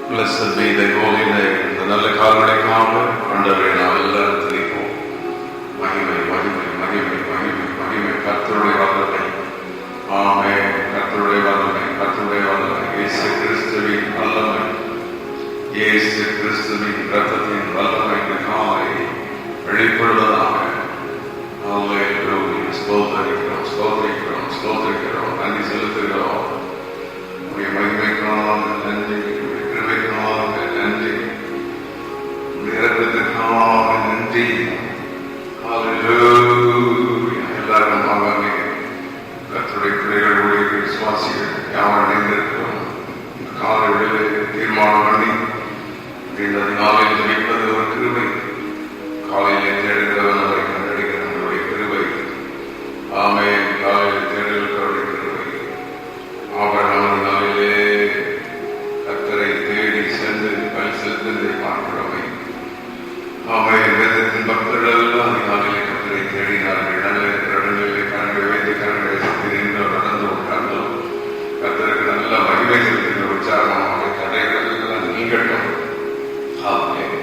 Blessed be thy holy name. இந்த நல்ல காலங்களுக்காக ஆண்டவரை நாம் எல்லாரும் துதிப்போம். மகிமை மகிமை மகிமை மகிமை மகிமை கர்த்தருடைய வல்லமை. ஆமென். கர்த்தருடைய வல்லமை, கர்த்தருடைய வல்லமை. இயேசு கிறிஸ்துவின் வல்லமை, இயேசு கிறிஸ்துவின் இரத்தத்தின் வல்லமை இந்த காலை வெளிப்படுவதாக. அல்லேலூயா. ஸ்தோத்திரிக்கிறோம், ஸ்தோத்திரிக்கிறோம், ஸ்தோத்திரிக்கிறோம். நன்றி செலுத்துகிறோம். உடைய மகிமைக்காக நன்றி, கிருபைக்காக நன்றி, இரக்கத்திற்காக நன்றி. அல்லேலூயா. எல்லாரும் ஆமென். கர்த்தருடைய பிள்ளைகளுடைய விசுவாசிகள் யாவர் இணைந்திருக்கிறோம். இந்த காலையிலே தீர்மானம் பண்ணி இந்த நாளில் ஜெபிப்பது ஒரு கிருபை. காலையிலே தேடுகிறவன் அவரை கண்டடைகிற நம்முடைய கிருபை. ஆமென். காலையில் தேடுகிறவருடைய கிருபை. ஆபரணமான நாளிலே கர்த்தரை தேடி சென்று பல் செலுத்ததை பார்க்கிறோமே. ஆமென். வேதத்தின் பக்தர்கள் எல்லாம் அதிகாலையிலே கர்த்தரை தேடினார்கள். நல்ல கடலிலே கரண்டை வைத்து கரண்டை சுற்றி நின்று நடந்து கொண்டார்கள். கர்த்தருக்கு நல்ல மகிமை செலுத்துகிற உற்சாகமாக தடைகள் எல்லாம் நீங்கட்டும். ஆமென்.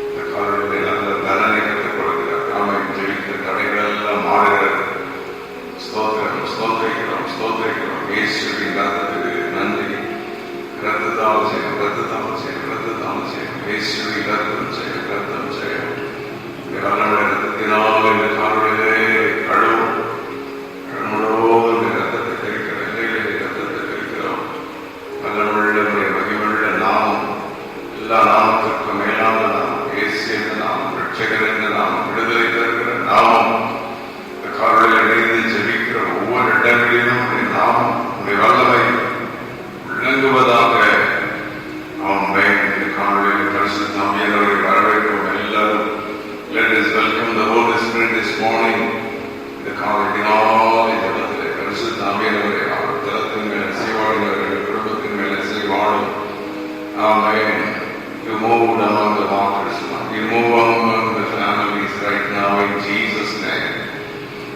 இந்த காலையிலே நல்ல பலனை கற்றுக் கொடுக்கிறார். ஆமென். ஜெபிக்கிற தடைகள் எல்லாம் மாறுகிறது. ஸ்தோத்திரம், ஸ்தோத்திரிக்கிறோம், ஸ்தோத்திரிக்கிறோம். இயேசுவின் இரத்தத்துக்கு நன்றி. இரத்தத்தால் செய்யும், இரத்தத்தால் செய்யும், இரத்தத்தால் செய்யும். இயேசுவின் இரத்தம் செய்யும், இரத்தம் செய்யும். வல்லமுள்ள இரத்தத்தினால் இந்த காலையிலே கழுவும். கடவுளோடு இந்த இரத்தத்தை தெரிக்கிறோம், எல்லையிலே இரத்தத்தை தெரிக்கிறோம். வல்லமுள்ள மகிமுள்ள நாமம், எல்லா நாமத்திற்கும் மேலான நாமம், இயேசு என்ற நாமம், இரட்சகர் என்ற நாமம், விடுதலை தருகிற நாமம். இந்த காலையில் இணைந்து ஜெபிக்கிற ஒவ்வொரு இடங்களிலும் உடைய நாமம், உடைய வல்லமை விளங்குவதாக. ஆமென். இந்த காலையில் பரிசுத்த ஆவியானவரை வரவேற்போம். எல்லாரும் let us welcome the Holy Spirit this morning. இந்த காலையினாலே ஜெபத்திலே பரிசுத்த ஆவியானவரை அவர் தலத்தின் மேல் செய்வாடுகிறவர்கள் குடும்பத்தின் மேல் செய்வாடும். ஆமென். You moved among the waters. You move among the families right now in Jesus' name.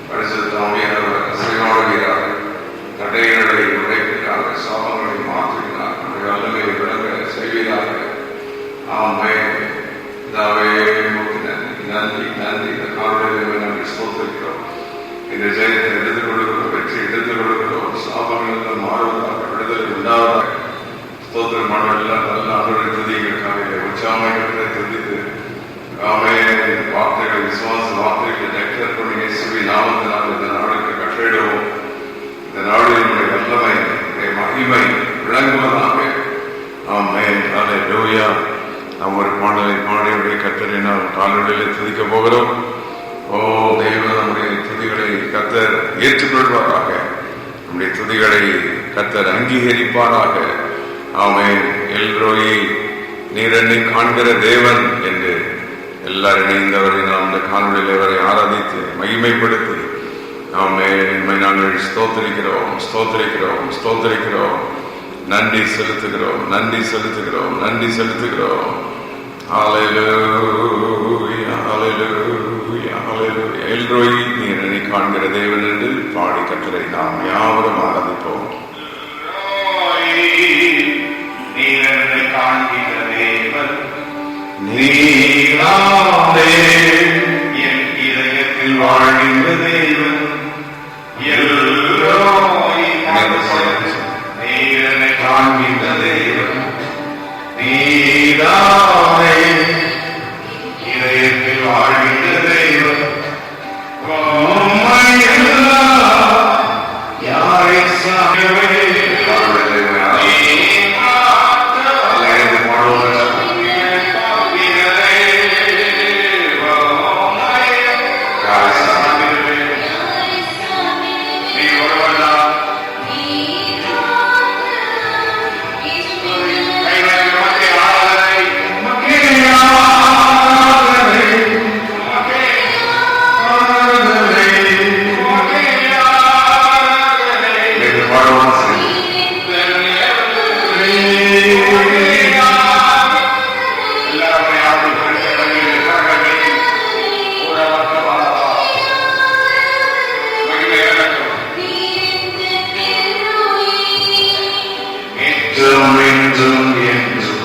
பரிசுத்த ஆவியானவர் செய்வாடுகிறார். தடைகளை உடைக்கிறார். சாபங்களை மாற்றுகிறார். நம்முடைய வல்லமையை விளங்க செய்கிறார்கள். ஆமென். தாவே நன்றி, நன்றி. இந்த காலையிலே நன்றி ஸ்தோத்திரிக்கிறோம். இந்த ஜெயத்தை எடுத்துக் கொடுக்கிறோம், வெற்றி எடுத்துக் கொடுக்கிறோம். சாபங்கள் எல்லாம் மாறுவதாக, விடுதலை உண்டாவதாக. ஸ்தோத்திரமான எல்லாம் நல்ல ஆண்டவரை துதிகளுக்காக உற்சாகங்களை துதித்து ஆமென். வார்த்தைகள், விசுவாச வார்த்தைகளை டெக்ளேர் பண்ணி இயேசுவின் நாமத்தினால் இந்த நாளுக்கு கட்டளையிடுவோம். இந்த நாளில் நம்முடைய வல்லமை, மகிமை விளங்குவதாக. ஆமென். அல்லேலூயா. நாம் ஒரு பாடலை பாடியுடைய கர்த்தரினால் காலையிலே துதிக்க போகிறோம். ஓ தேவன், நம்முடைய துதிகளை கர்த்தர் ஏற்றுக்கொள்வாராக. நம்முடைய துதிகளை கர்த்தர் அங்கீகரிப்பாராக. ஆமென். எல்ரோயி, நீர் என்னை காண்கிற தேவன் என்று எல்லாரும் இணைந்தவரை நாம் இந்த காலையிலே வரை ஆராதித்து மகிமைப்படுத்தி ஆமென் நாங்கள் ஸ்தோத்திரிக்கிறோம், ஸ்தோத்திரிக்கிறோம், ஸ்தோத்திரிக்கிறோம். நன்றி செலுத்துகிறோம், நன்றி செலுத்துகிறோம், நன்றி செலுத்துகிறோம். ஹல்லேலூயா, ஹல்லேலூயா, ஹல்லேலூயா. எல்ரோயி, நீர் என்னை காண்கிற தேவன் என்று பாடி கர்த்தரை நாம் யாவரும் ஆராதிப்போம். நீர் என்னை காண்கிற தேவன், நீரானே என் இதயத்தில் வாழ்கின்ற தேவன். எல்லோரை நீர் என்னை காண்கின்ற தேவன், நீரானே இதயத்தில் வாழ்கின்ற தேவன். யாரை சாகவே என்றும் என்றும்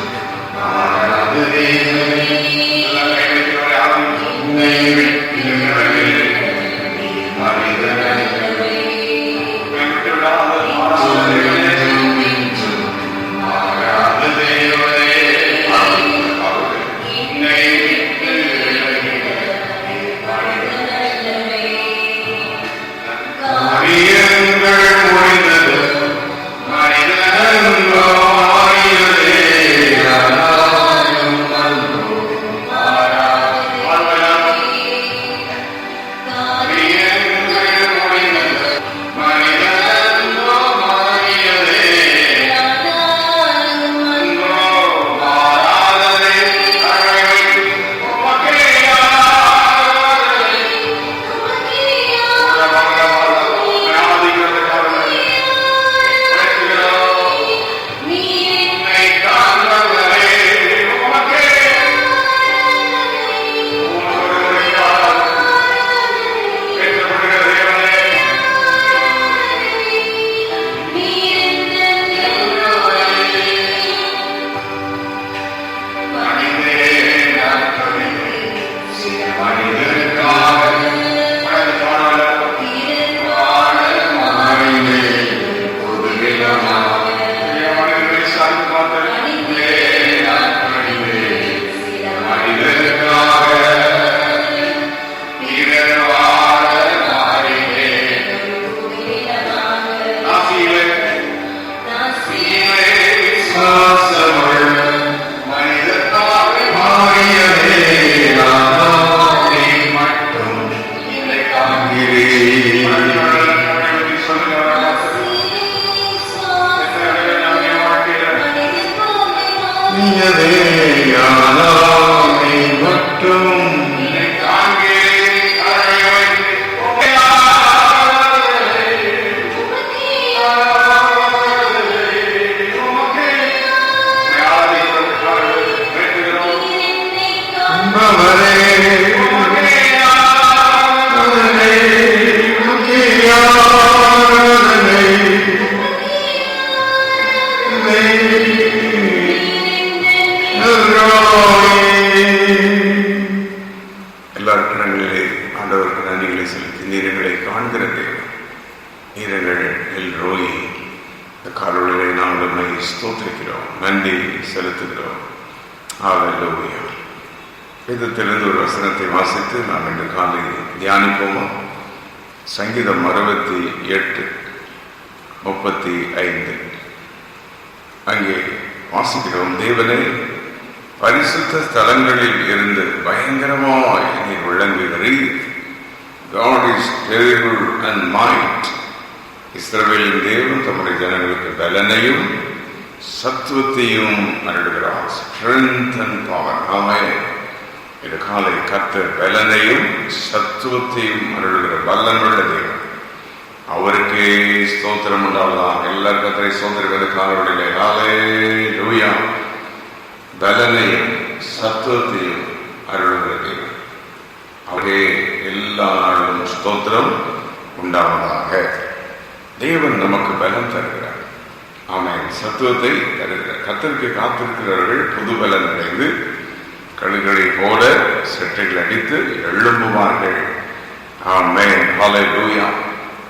நீயதே யானாமை மட்டும் நன்றி செலுத்துகிறோம். ஹல்லேலூயா. வேதத்திலிருந்து ஒரு வசனத்தை வாசித்து நாம் இன்று காலை தியானிப்போமா? சங்கீதம் 68:35 அங்கே வாசிக்கிறோம். தேவனே, பரிசுத்த ஸ்தலங்களில் இருந்து பயங்கரமாய் நீர் விளங்குகிறீர். God is terrible and might. இஸ்ரவேலின் தேவன் தம்முடைய ஜனங்களுக்கு பலனையும் சத்துவத்தையும் அருளுகிறார். Strength and power. ஆமென். இந்த காலை கர்த்தர் பலனையும் சத்துவத்தையும் அருளுகிற வல்லமையுள்ள தேவன். அவருக்கே ஸ்தோத்திரம் உண்டாவதாக. எல்லாரும் கர்த்தரை ஸ்தோத்திரிப்பது காலவெளியிலே. ஹல்லேலூயா. பலனையும் சத்துவத்தையும் அருளுகிற தேவன். அவரே எல்லா நாளும் ஸ்தோத்திரம் உண்டாவதாக. தேவன் நமக்கு பலம் தருகிறார். ஆமென். சத்துவத்தை தருகிறார். கர்த்தருக்கு காத்திருக்கிறவர்கள் புது பலன் அடைந்து கழுகளை போல செட்டைகள் அடித்து எழும்புவார்கள். ஆமென். ஹல்லேலூயா.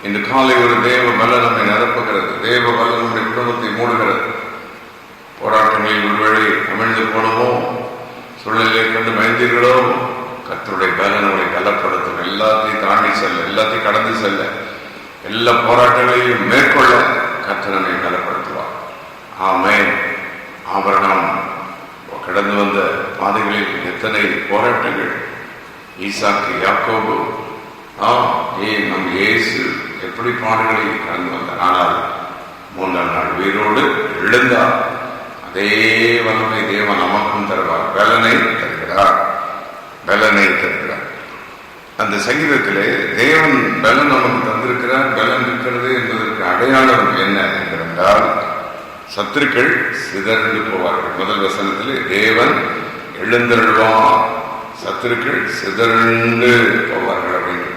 இந்த காலை ஒரு தேவ பலன் நம்மை நிரப்புகிறது. தேவ பலன் நம்முடைய குடும்பத்தை மூடுகிறது. போராட்டங்களில் ஒருவேளை அமிழ்ந்து போனமோ, சூழ்நிலையை கண்டு பயந்தீர்களோ, கர்த்தருடைய பலன் நம்மை பலப்படுத்தும். எல்லாத்தையும் தாண்டி செல்ல, எல்லாத்தையும் கடந்து செல்ல, எல்லா போராட்டங்களையும் மேற்கொள்ள கர்த்தர் நம்மை பலப்படுத்துவார். ஆமென். ஆபிரகாம் கடந்து வந்த பாதைகளில் எத்தனை போராட்டங்கள். ஈசாக்கு, யாக்கோபு, நம் இயேசு எப்படி பாடுகளை கடந்து வந்தார். ஆனால் 3ஆம் நாள் உயிரோடு எழுந்தார். அதே வல்லமை தேவன் நமக்கும் தருவார். பலனை தருகிறார். பலனை தருகிறார். அந்த சங்கீதத்திலே தேவன் பலன் நமக்கு தந்திருக்கிறார். பலன் இருக்கிறது என்பதற்கு அடையாளம் என்ன என்றால், சத்துருக்கள் சிதறந்து போவார்கள். முதல் வசனத்திலே தேவன் எழுந்தருள்வார், சத்துருக்கள் சிதறந்து போவார்கள் அப்படின்னு.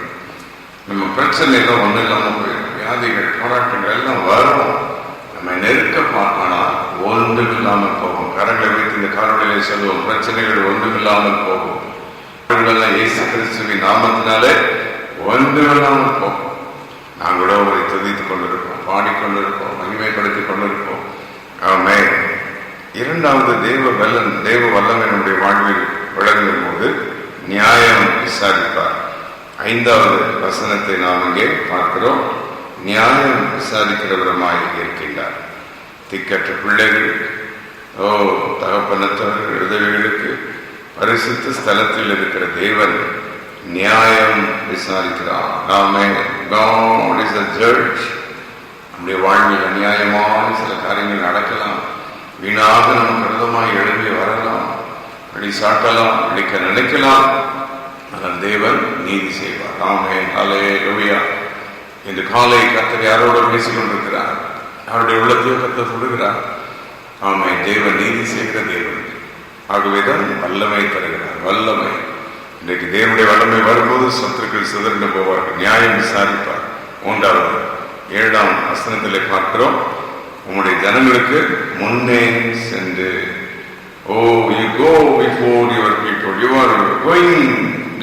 நம்ம பிரச்சனைகள் ஒன்றும் இல்லாமல் போயிடும். வியாதிகள், போராட்டங்கள் எல்லாம் வரும். நம்ம நெருக்க பார்க்கணும், ஒன்றும் இல்லாமல் போகும். கரங்களை வைத்து இந்த காரணிகளை சொல்லுவோம், பிரச்சனைகள் ஒன்றும் இல்லாமல் போகும். இயேசு கிறிஸ்துவின் நாமத்தினாலே ஒன்றுமில்லாமல் போகும். நாங்களோ அவரை துதித்துக் கொண்டிருப்போம், பாடிக்கொண்டிருப்போம், மகிமைப்படுத்திக் கொண்டிருப்போம். ஆமென். இரண்டாவது தேவ பலன், தேவ வல்லமை நம்முடைய வாழ்வில் விளங்கும் போது நியாயம் விசாரிப்பார். 5வது வசனத்தை நாம் இங்கே பார்க்கிறோம். நியாயம் விசாரிக்கிறவரமாய் இருக்கின்றார். திக்கற்ற பிள்ளைகள், தகப்பனத்தவர்கள், உதவிகளுக்கு பரிசுத்த ஸ்தலத்தில் இருக்கிற தேவன் நியாயம் விசாரிக்கிறார். ஆமென். God is a judge. நம்முடைய வாழ்வில் அநியாயமான சில காரியங்கள் நடக்கலாம். வீணாக நம் கருதமாய் எழுதி வரலாம், அடி சாட்டலாம், அடிக்க நினைக்கலாம். ஆனால் தேவன் நீதி செய்வார். ஆமென். ஹல்லேலூயா. இந்த காலை கர்த்தர் யாரோடு பேசிக் கொண்டிருக்கிறார்? அவருடைய உள்ளத்தையோ கர்த்தர் சொல்லுகிறார். ஆமென். தேவன் நீதி செய்கிற தேவன். ஆகவேதான் வல்லமை தருகிறார். வல்லமை. இன்றைக்கு தேவனுடைய வல்லமை வரும்போது சத்துருக்கள் சிதறந்து போவார்கள். நியாயம் விசாரிப்பார். 3வது 7ஆம் வசனத்திலே பார்க்கிறோம். உங்களுடைய ஜனங்களுக்கு முன்னே சென்று, you go before your people, you are going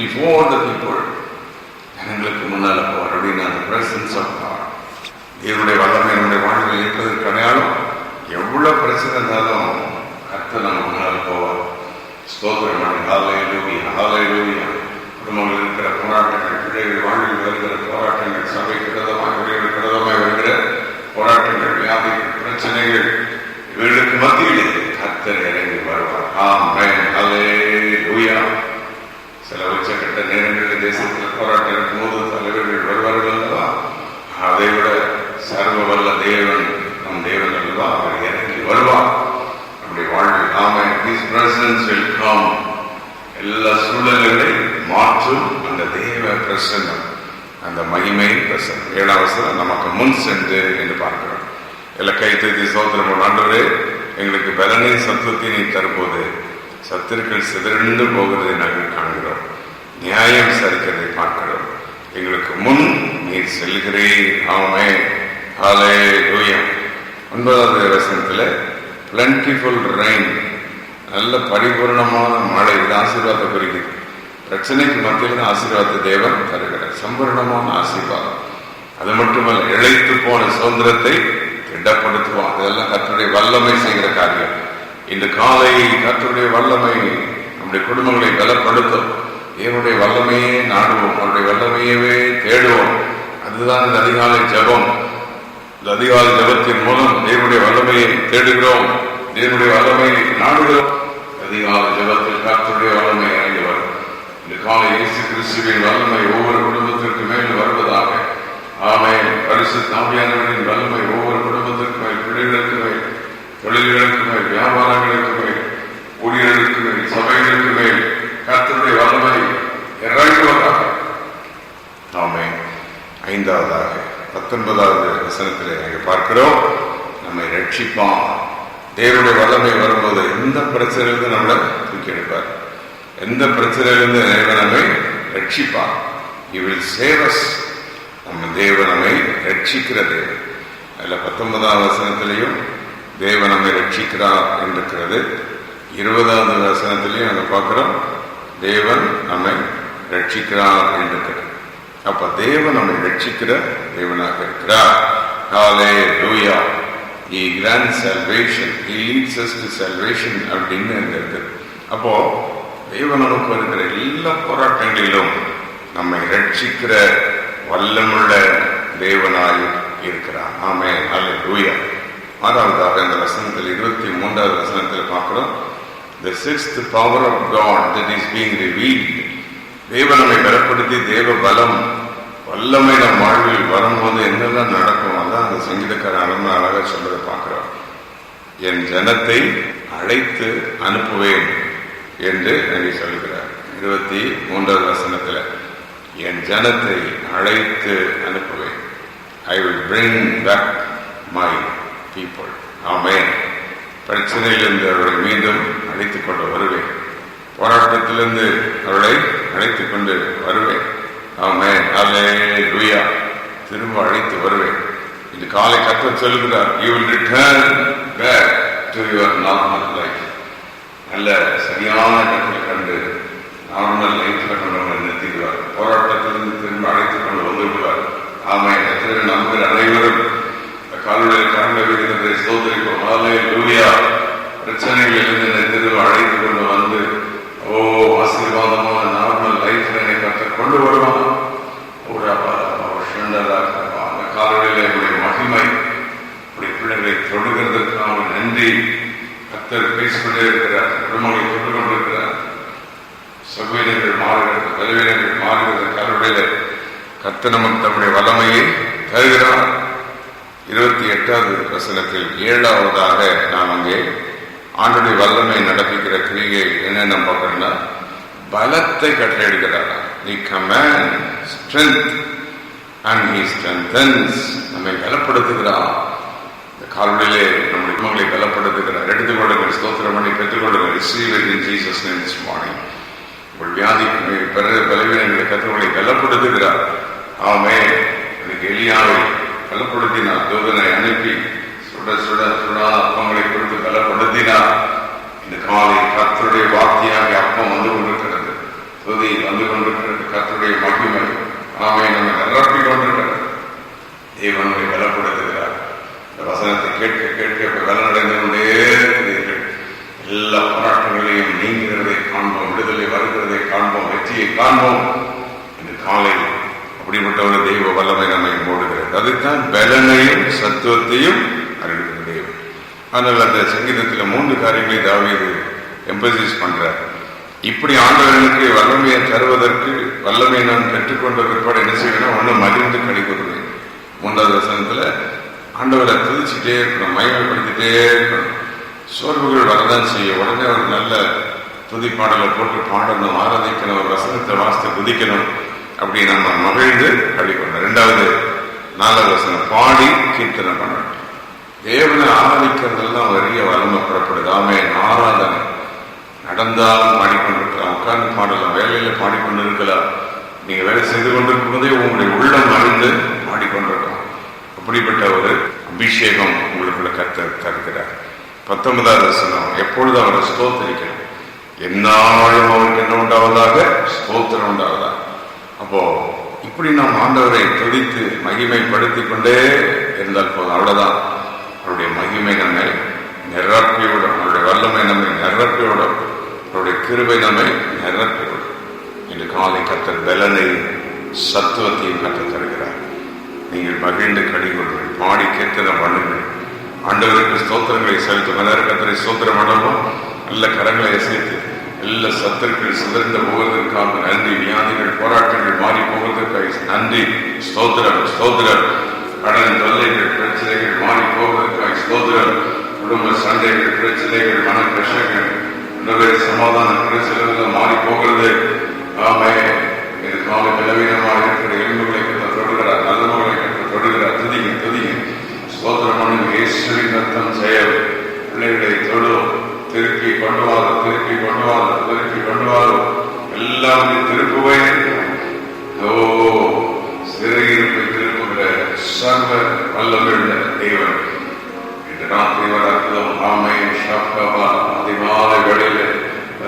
before the people. ஜனங்களுக்கு முன்னால போவார் அப்படின்னு அந்த பிரசன்ஸ் ஆஃப் காட். தேவனுடைய வல்லமை நம்முடைய வாழ்வில் இருப்பதற்கு அடையாளம். எவ்வளவு பிரச்சனை இருந்தாலும் கர்த்தர் நம்ம முன்னால போவார். ஸ்தோத்திரம். ஹல்லேலூயா. ஹல்லேலூயா. குடும்பங்கள் இருக்கிற போராட்டங்கள், பிள்ளைகள் வாழ்வில் வருகிற போராட்டங்கள், சபை கிரதமாய் வருகிற போராட்டங்கள், வியாதிகள், பிரச்சனைகள், இவர்களுக்கு மத்தியிலே கர்த்தர் இறங்கி வருவார். ஆமென். ஹல்லேலூயா. சில உச்சக்கட்ட நேரங்களில் தேசத்தில் போராட்டம் இருக்கும்போது தலைவர்கள் வருவார்கள் அல்லவா? அதை விட சர்வ வல்ல தேவன் நம் தேவன் அல்லவா? அவர் இறங்கி வருவார் நம்முடைய வாழ்வில். ஆமென். His presence will come. எல்லா சூழல்களை மாற்றும் அந்த தேவ பிரசன்னம், அந்த மகிமை பிரசன்னம். 7ஆம் வசனம், நமக்கு முன் சென்று என்று பார்க்கிறோம். எல்லாம் கைத்தறி சோதரம் ஆண்டவரே, எங்களுக்கு பலனை சத்துவத்தை நீ தரும்போது சத்துருக்கள் சிதறண்டு போகிறதை நாங்கள் காண்கிறோம், நியாயம் விசாரிக்கிறதை பார்க்கிறோம். எங்களுக்கு முன் நீர் செல்கிறீர். ஆமென். ஹல்லேலூயா. 9வது வசனத்தில் plentiful rain, நல்ல பரிபூர்ணமான மழை, இது ஆசீர்வாதத்தை குறிக்குது. பிரச்சனைக்கு மத்தியில் ஆசீர்வாதத்தை தேவன் தருகிறார், சம்பூர்ணமான ஆசீர்வாதம். அது மட்டுமல்ல, இழைத்து போன சுதந்திரத்தை திடப்படுத்துவோம். அதெல்லாம் கர்த்தருடைய வல்லமை செய்கிற காரியம். இந்த காலை கர்த்தருடைய வல்லமை நம்முடைய குடும்பங்களை பலப்படுத்தும். தேவனுடைய வல்லமையே நாடுவோம், அவருடைய வல்லமையவே தேடுவோம். அதுதான் இந்த அதிகாலை ஜபம். இந்த அதிகாலை ஜபத்தின் மூலம் தேவனுடைய வல்லமையை தேடுகிறோம், தேவனுடைய வல்லமையை நாடுகிறோம். அதிகாலை ஜபத்தில் கர்த்தருடைய வல்லமை இறங்கி வரும். இந்த காலை இயேசு கிறிஸ்துவின் வல்லமை ஒவ்வொரு குடும்பத்திற்கு மேல் வருவதாக. ஆமென். பரிசுத்த ஆவியானவரின் வல்லமை ஒவ்வொரு குடும்பத்திற்கு மேல், பிள்ளைகளுக்கு மேல், தொழில்களுக்கு மேல், வியாபாரங்களுக்கு மேல், ஊழியர்களுக்கு மேல், சபைகளுக்கு மேல் கர்த்தருடைய வல்லமை இறங்குவதாக. ஆமென். 5வதாக 19வது வசனத்திலே நாங்கள் பார்க்கிறோம், நம்மை ரட்சிப்பான். தேவனுடைய வல்லமை வரும்போது எந்த பிரச்சனையிலிருந்து நம்மளை தூக்கி எடுப்பார், எந்த பிரச்சனையிலிருந்து தேவன் நம்மை ரட்சிப்பார். He will save us. நம்ம தேவன் நம்மை ரட்சிக்கிற தேவன். அதில் 19ஆம் வசனத்திலையும் தேவன் நம்மை ரட்சிக்கிறார் என்றிருக்கிறது. 20வது வசனத்திலையும் நாங்கள் பார்க்கிறோம், தேவன் நம்மை ரட்சிக்கிறார் என்றிருக்கிறது. அப்ப தேவன் நம்மை ரட்சிக்கிற தேவனாக இருக்கிறார். ஹல்லேலூயா. He grants salvation. He leads us to salvation அப்படின்னு இருக்கு. அப்போ தேவன் நமக்கு இருக்கிற எல்லா போராட்டங்களிலும் நம்மை ரட்சிக்கிற வல்லமுள்ள தேவனாய் இருக்கிறார். ஆமென். ஹல்லேலூயா. 6வதாக இந்த வசனத்தில் 23வது வசனத்தில் பார்க்கிறோம், the sixth power of God that is being revealed. தேவன் நம்மை பலப்படுத்தி தேவ பலம் வல்லமை நம் வாழ்வில் வரும்போது என்னெல்லாம் நடக்கும், அதான் அந்த சங்கீதக்காரன் அழகாக சொல்றதை பார்க்கிறோம். என் ஜனத்தை அழைத்து அனுப்புவேன் என்று அங்கே சொல்கிறார். 23வது வசனத்தில் என் ஜனத்தை அழைத்து அனுப்புவேன். I will bring back my people. ஆமென். பிரச்சனையிலிருந்து அவர்களை மீண்டும் அழைத்துக் கொண்டு வருவேன், போராட்டத்திலிருந்து அவர்களை அழைத்துக் கொண்டு வருவேன். ஆமென். ஹல்லேலூயா. திரும்ப அழைத்து வருவேன். இந்த காலை கர்த்தர் சொல்கிறார், you will return back to your normal life. நல்ல சரியான இடத்தில் கண்டு நார்மல் லைஃப்ல கொண்டு நிறுத்திடுவார். போராட்டத்திலிருந்து திரும்ப அழைத்துக் கொண்டு வந்துவிடுவார். ஆமென். எத்தனை நம்பர் அனைவரும் காலுடைய கரங்களை விடுகிறதை சோதரிப்போம். ஹல்லேலூயா. பிரச்சனைகளிலிருந்து திரும்ப அழைத்துக் கொண்டு வந்து ஆசீர்வாதமான நார்மல் லைஃப்ல என்னை கர்த்தர் கொண்டு வருவான். அந்த காலையில என்னுடைய மகிமை இப்படி பிள்ளைகளை தொடுகிறதுக்காக நன்றி. கர்த்தர் பேசிக்கொண்டே இருக்கிறார், குடும்பங்களை தொட்டு கொண்டிருக்கிறார். சகோதரர்கள் மாறுகிறது, பலவீனர்கள் மாறுகிறது. காலையில கர்த்தர் நமக்கு தம்முடைய வல்லமையை தருகிறார். 28வது வசனத்தில் 7வதாக நாம் அங்கே ஆண்டுடைய வல்லமை நடப்பிக்கிற கிரியை என்ன பார்க்கணும்னா, பலத்தை கட்டளையிடுகிறார். He commands strength and he strengthens. நம்மை பலப்படுத்துகிறார். இந்த காலையிலே நம்முடைய குடும்பங்களை பலப்படுத்துகிறார். எடுத்துக்கொள்ளுங்கள், ஸ்தோத்திரம் பண்ணி பெற்றுக்கொள்ளுங்கள். Receive it in Jesus' name this morning. உங்கள் வியாதி பலவீனங்களை கர்த்தரை பலப்படுத்துகிறார். ஆமென். எலியாவை பலப்படுத்தினார், தூதனை அனுப்பி சுட சுட சுடாத அப்பங்களை கொடுத்து பலப்படுத்தினார். இந்த காலை கர்த்தருடைய வார்த்தையாக அப்பம் வந்து கொண்டிருக்கிறது, துதி வந்து கொண்டிருக்கிறது. கர்த்தருடைய மகிமை ஆமென் நம்மை நிரப்பிக் கொண்டிருக்கிறது. தேவனை பலப்படுத்துகிறார். இந்த வசனத்தை கேட்க கேட்க பலனடைந்து கொண்டே இருக்கிறீர்கள். எல்லா போராட்டங்களையும் நீங்கிறதை காண்போம், விடுதலை வருகிறதை காண்போம், வெற்றியை காண்போம். இந்த காலை அப்படிப்பட்ட ஒரு தெய்வ வல்லமை நம்மை மூடுகிறது. அதுதான் பலனையும் சத்துவத்தையும் அறிவிக்கிற தெய்வம். ஆனால் அந்த சங்கீதத்தில் 3 காரியங்களை தாவீது எம்பசைஸ் பண்றார். இப்படி ஆண்டவர்களுக்கு வல்லமையை தருவதற்கு வல்லமையை நான் பெற்றுக்கொண்ட பிற்பாடு என்ன செய்வேன்னா, ஒண்ணு மகிழ்ந்து கழிக்கொள்வேன். 3வது வசனத்துல ஆண்டவரை துதிச்சுட்டே இருக்கணும், மகிமைப்படுத்திட்டே இருக்கணும். சோர்வுகள் வரதான் செய்ய. உடனே ஒரு நல்ல துதி பாடலை போட்டு பாடணும், ஆராதிக்கணும், ஒரு வசனத்தை வாசித்து குதிக்கணும், அப்படி நம்ம மகிழ்ந்து கழிக்கணும். 2வது 4வது வசனம், பாடி கீர்த்தனை பண்ணணும். தேவனை ஆராதிக்கிறதெல்லாம் பெரிய வளமை புறப்படுது. ஆமென். ஆராதனை நடந்தாலும் பாடிக்கொண்டிருக்கலாம், உட்கார்ந்து பாடலாம், வேலையில பாடிக்கொண்டு இருக்கலாம், நீங்க வேலை செய்து கொண்டிருக்கும் போதே உங்களுடைய உள்ளம் அறிந்து பாடிக்கொண்டிருக்கலாம். அப்படிப்பட்ட ஒரு அபிஷேகம் உங்களுக்குள்ள கர்த்தர் தருகிறார். 19வது வசனம், எப்பொழுது அவரை ஸ்தோத்திரிக்கணும், எந்நாளும் அவருக்கு என்ன உண்டாவதாக, ஸ்தோத்திரம் உண்டாவதாக. அப்போ இப்படி நாம் ஆண்டவரை துதித்து மகிமைப்படுத்திக் கொண்டே இருந்தால் போதும். அவ்வளவுதான். அவருடைய மகிமை நம்மை நிரப்பிவிடும், அவருடைய வல்லமை நம்மை நிரப்பிவிடும், அவருடைய கிருபை நம்மை நிரப்பிவிடும். இன்று காலை கர்த்தர் பலனை சத்துவத்தையும் கற்றுத் தருகிறார். நீங்கள் மகிழ்ந்து கடிகொள்ளுங்கள், பாடி கீர்த்தனை பண்ணுங்கள், ஆண்டவருக்கு ஸ்தோத்திரங்களை செலுத்தும். கர்த்தரை ஸ்தோத்திரம் பண்ணணும். நல்ல கரங்களை அசைத்து எல்லா சத்துருக்கள் சிதறந்த போவதற்காக நன்றி, வியாதிகள் போராட்டங்கள் மாறி போவதற்காக நன்றி, ஸ்தோத்திரம் ஸ்தோத்திரம். கடன் தொல்லைகள் பிரச்சனைகள் மாறி போவதற்காக ஸ்தோத்திரம். குடும்ப சண்டைகள் பிரச்சனைகள் மன கஷ்டங்கள் சமாதான பிரச்சனைகள் மாறி போகிறது. ஆமே. இது கால பலவீனமாக இருக்கிற எலும்புகளை தொடுகிறார், நல்லவர்களை தொடுகிறார். துதிங்க துதிங்க, ஸ்தோத்திரம் பண்ணுங்க. இயேசுவின் ரத்தம் செயல் பிள்ளைகளை தொடும், திருப்பி கொண்டு வாரும், திருப்பி கொண்டு வாரும், திருப்பி கொண்டு வாரும், எல்லாமே திருப்புவேன். சிறையிருப்பை திருப்புகிற சர்வ வல்லமையுள்ள தேவன் இந்த ராத்திரி வர அற்புதம். ஆமை ஷாப்பா அதிமாலை வழியில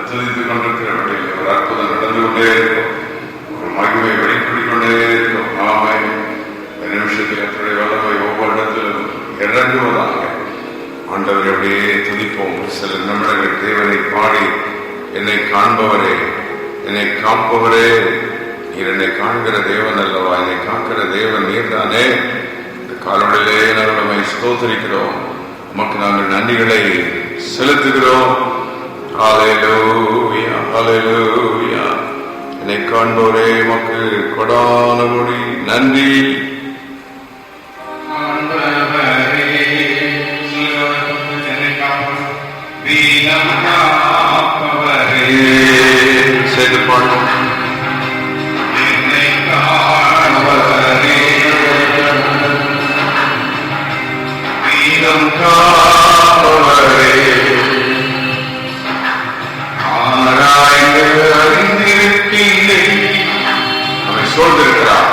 துதித்துக் கொண்டிருக்கிற வழியில் ஒரு அற்புதம் நடந்து கொண்டே இருக்கும், ஒரு மகிமை வெளிப்படி கொண்டே இருக்கும். ஆமை இந்த நிமிஷத்தில் அத்தனை வல்லமை ஒவ்வொரு இடத்திலும் இறங்குவதாக. ஆண்டவர் அப்படியே துதிப்போம். சில நிமிடங்கள் தேவனை பாடி, என்னை காண்பவரே, என்னை காப்பவரே, நீர் என்னை காண்கிற தேவன் அல்லவா, என்னை காக்கிற தேவன் நீர்தானே. இந்த காலொடையிலே நாங்கள் நம்மை ஸ்தோத்திரிக்கிறோம், உமக்கு நாங்கள் நன்றிகளை செலுத்துகிறோம். ஹல்லேலூயா ஹல்லேலூயா. என்னை காண்பவரே உமக்கு கொடான கோடி நன்றி. செய்து பாடுவோம். என்னை காண்பவரே, வீரம் காப்பவரே, ஆராய்ந்து அறிந்திருக்கின்றேன். அவனை சோழ்ந்திருக்கிறார்.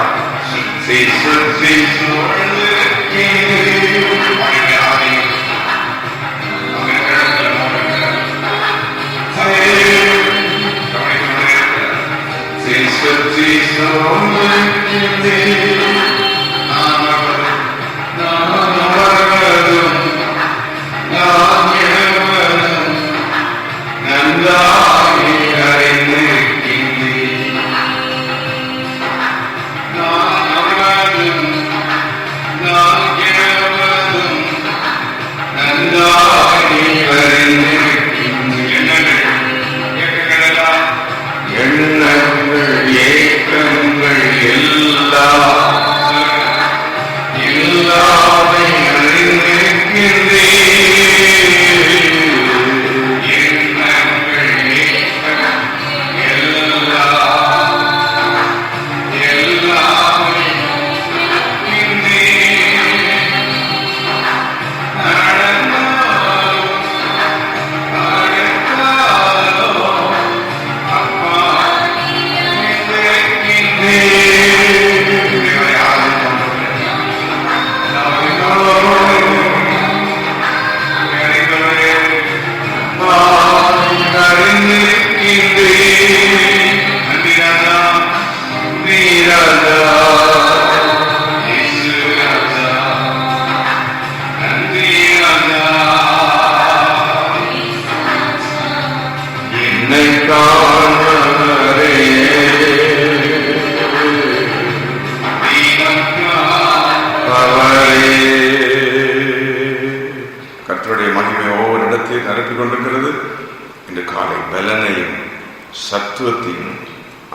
சத்துவத்தையும்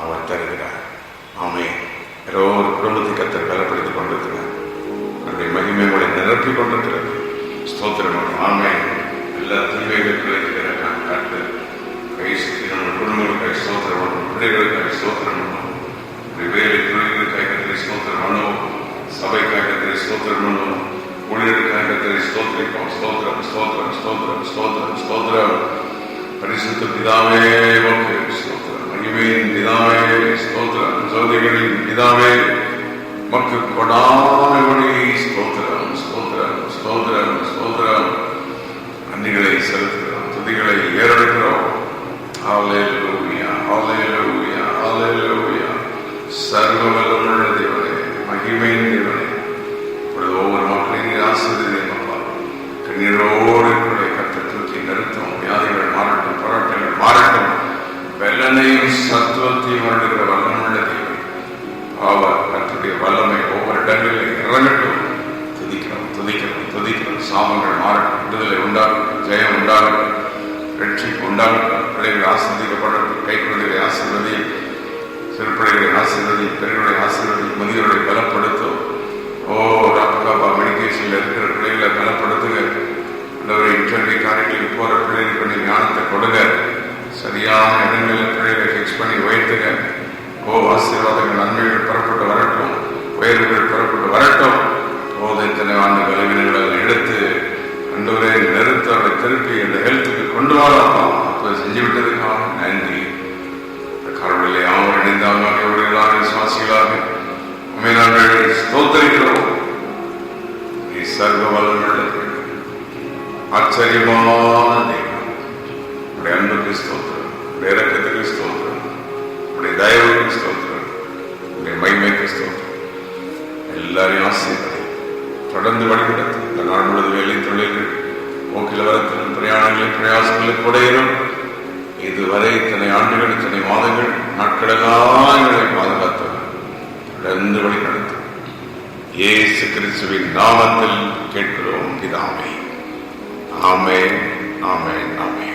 அவர் தருகிறார். ஆமென். ஒரு குடும்பத்தை கர்த்தர் பலப்படுத்திக் கொண்டிருக்கிறார். அவருடைய மகிமை உங்களை நிரப்பிக் கொண்டிருக்கிறது. ஸ்தோத்திரம். ஆமென். எல்லா தீமை பிள்ளைகளுக்காக ஸ்தோத்திரம் பண்ணுவோம். வேலை தொழில்களுக்காக கர்த்தரை ஸ்தோத்திரம் பண்ணுவோம். சபைக்காக கர்த்தரை ஸ்தோத்திரம் பண்ணுவோம். ஊழியருக்காக கர்த்தரை ஸ்தோத்திரிப்போம். ஸ்தோத்திரம் ஸ்தோத்திரம் ஸ்தோத்திரம் ஸ்தோத்திரம் ஸ்தோத்திரம். பரிசுத்த பிதாவே உமக்கு ஸ்தோத்திரம். மகிமையின் பிதாவே ஸ்தோத்திரம். சோதனைகளின் பிதாவே உமக்கு கொடானபடி ஸ்தோத்திரம் ஸ்தோத்திரம் ஸ்தோத்திரம் ஸ்தோத்திரம். நன்றிகளை செலுத்துகிறோம், துதிகளை ஏறெடுக்கிறோம். ஹல்லேலூயா ஹல்லேலூயா ஹல்லேலூயா. சர்வ வல்லமையுள்ள தேவனே, மகிமையின் தேவனே, இப்பொழுது ஒவ்வொரு மக்களையும் ஆசீர்வதியும் அப்பா. கண்ணீரோடு கர்த்தர் தூக்கி நிறுத்தும். வியாதிகள் மாறட்டும், போராட்டங்கள் மாறட்டும். வெள்ளனையும் சத்துவத்தையும் வருடுகிற வல்லமையுள்ள தேவன் அவர் கர்த்தருடைய வல்லமை ஒவ்வொரு இடங்களில் இறங்கட்டும். துதிக்கிறோம் துதிக்கிறோம் துதிக்கிறோம். சாபங்கள் மாறட்டும், விடுதலை உண்டாகட்டும், ஜெயம் உண்டாகட்டும், வெற்றிக்கு உண்டாகட்டும். பிள்ளைகள் ஆசீர்வதிக்கப்படட்டும். கை குழந்தைகளை ஆசீர்வதி, சிறு பிள்ளைகளை ஆசீர்வதி, பெரியவர்களை ஆசீர்வதி, முதியோர்களை பலப்படுத்தும். ராப்காபா மெடிக்கேஷன்ல இருக்கிற பிள்ளைகளை பலப்படுத்துங்க. இன்டர்வியூ காரியங்களுக்கு போற பிள்ளைகளுக்கு பண்ணி ஞானத்தை கொடுங்க. சரியான இடங்களில் பிள்ளைகளை ஃபிக்ஸ் பண்ணி உயர்த்துங்க. ஆசீர்வாதங்கள் நன்மைகள் பெறப்பட்டு வரட்டும், உயர்வுகள் பெறப்பட்டு வரட்டும். இத்தனை ஆண்டு கலவினங்களை எடுத்து அன்றுவரை நிறுத்த அவரை திருப்பி இந்த ஹெல்த்துக்கு கொண்டு வரலாம். அப்போ செஞ்சு விட்டதுக்காக நன்றி. கடவுளை அவர் இணைந்தாங்க சுவாசிகளாக உண்மை நாங்கள் ஸ்தோத்தரிக்கிறோம். நீ சர்வ வல்லமையுள்ள ஆச்சரியமான தேவன். உடைய அன்புக்கு ஸ்தோத்திரம், உடைய இரக்கத்துக்கு ஸ்தோத்திரம், உடைய தயவுக்கு ஸ்தோத்திரம், உடைய மகிமைக்கு ஸ்தோத்திரம். எல்லாரையும் ஆசீர்வதி, தொடர்ந்து வழிநடத்து. இந்த நாள் முழுது வேலை தொழில்கள் போக்கில் வரத்திலும் பிரயாணங்களின் பிரயாசங்களில் குடையிலும் இதுவரை இத்தனை ஆண்டுகள், இத்தனை மாதங்கள், நாட்களெல்லாம் எங்களை பாதுகாத்தவர். தொடர்ந்து வழிநடத்து. இயேசு கிறிஸ்துவின் நாமத்தில் கேட்கிறோம் பிதாவே. ஆமென் ஆமென் ஆமென்.